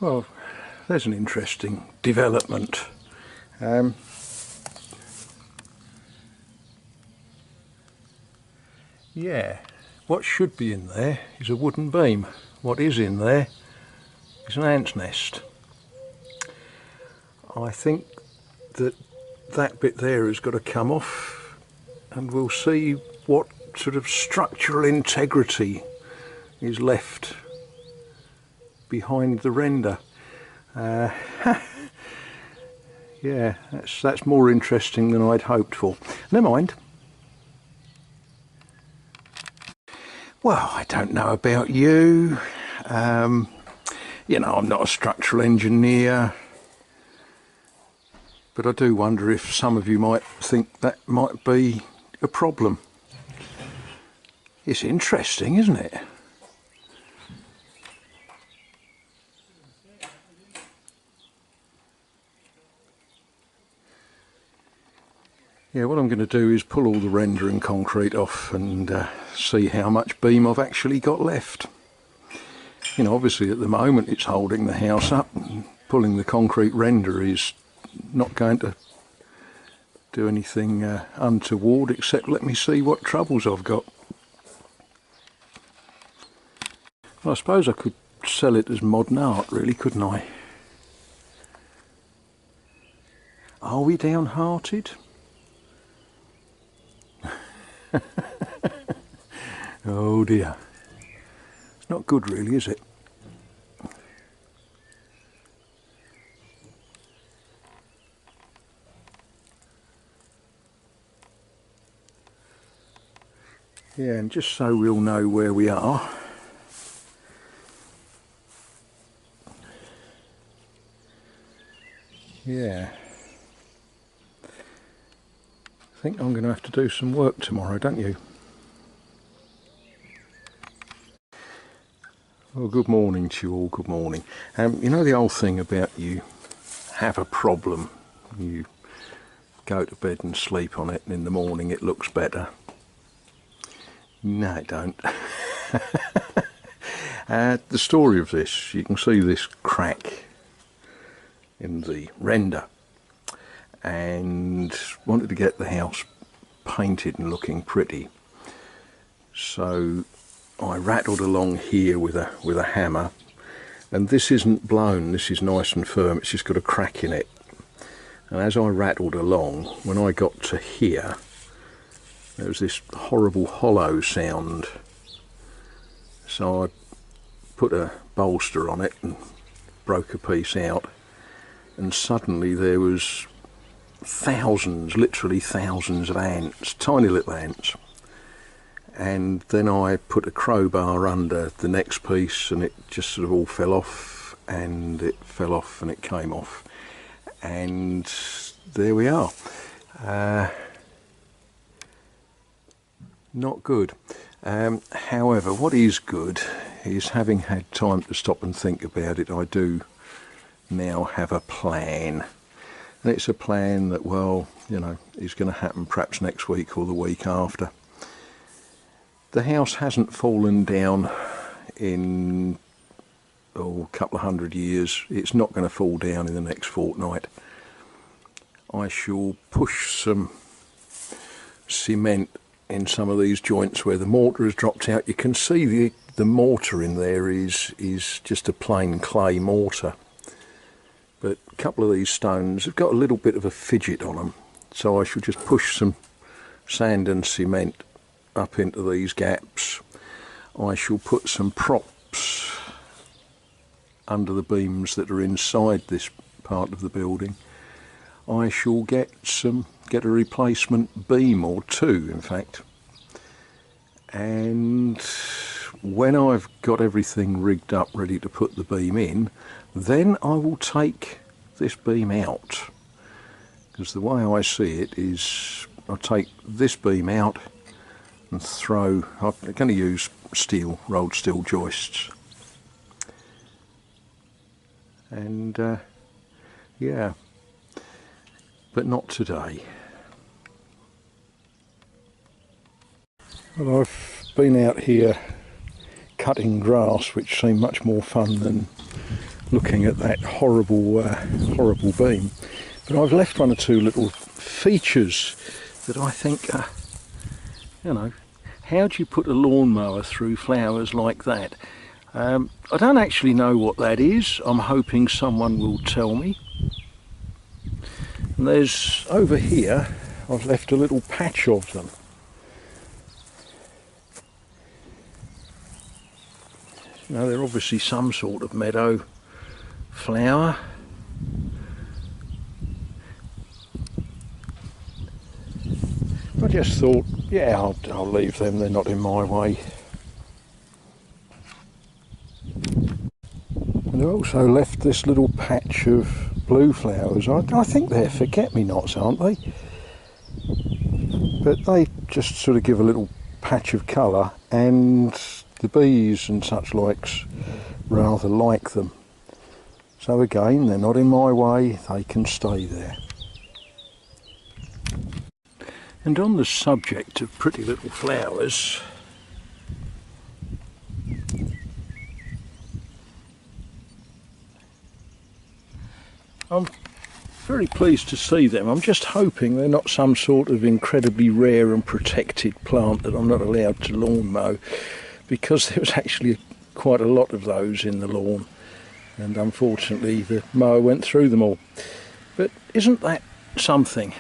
Well, there's an interesting development. Yeah, what should be in there is a wooden beam. What is in there is an ant's nest. I think that that bit there has got to come off, and we'll see what sort of structural integrity is left behind the render. Yeah, that's more interesting than I'd hoped for. Never mind. Well, I don't know about you. You know, I'm not a structural engineer, but I do wonder if some of you might think that might be a problem. It's interesting, isn't it? Yeah, what I'm going to do is pull all the render and concrete off and see how much beam I've actually got left. You know, obviously at the moment it's holding the house up, and pulling the concrete render is not going to do anything untoward, except let me see what troubles I've got. Well, I suppose I could sell it as modern art, really, couldn't I? Are we downhearted? Oh dear. It's not good really, is it? Yeah, and just so we'll know where we are, yeah, I think I'm going to have to do some work tomorrow, don't you? Well, good morning to you all, good morning. You know the old thing about you have a problem, you go to bed and sleep on it, and in the morning it looks better. No, it don't. The story of this, you can see this crack in the render, and wanted to get the house painted and looking pretty, so I rattled along here with a hammer, and this isn't blown, this is nice and firm, it's just got a crack in it. And as I rattled along, when I got to here, there was this horrible hollow sound, so I put a bolster on it and broke a piece out, and suddenly there was thousands, literally thousands of ants, tiny little ants. And then I put a crowbar under the next piece, and it just sort of all fell off, and it fell off, and it came off, and there we are. Not good. However, what is good is, having had time to stop and think about it, I do now have a plan. And it's a plan that, well, you know, is going to happen perhaps next week or the week after. The house hasn't fallen down in a couple of 100 years. It's not going to fall down in the next fortnight. I shall push some cement in some of these joints where the mortar has dropped out. You can see the mortar in there is just a plain clay mortar. But a couple of these stones have got a little bit of a fidget on them, so I shall just push some sand and cement up into these gaps. I shall put some props under the beams that are inside this part of the building. I shall get a replacement beam, or two in fact, and when I've got everything rigged up ready to put the beam in, then I will take this beam out, because the way I see it is I'll take this beam out and throw, I'm going to use steel, rolled steel joists, and yeah, but not today. Well, I've been out here cutting grass, which seemed much more fun than looking at that horrible horrible beam. But I've left one or two little features that I think, you know, how do you put a lawnmower through flowers like that? I don't actually know what that is. I'm hoping someone will tell me. And there's, over here, I've left a little patch of them. Now they're obviously some sort of meadow flower. I just thought, yeah, I'll leave them, they're not in my way. And I also left this little patch of blue flowers. I think they're forget-me-nots, aren't they? But they just sort of give a little patch of colour, and the bees and such likes rather like them. So again, they're not in my way, they can stay there. And on the subject of pretty little flowers, I'm very pleased to see them. I'm just hoping they're not some sort of incredibly rare and protected plant that I'm not allowed to lawn mow, because there was actually quite a lot of those in the lawn, and unfortunately the mower went through them all. But isn't that something?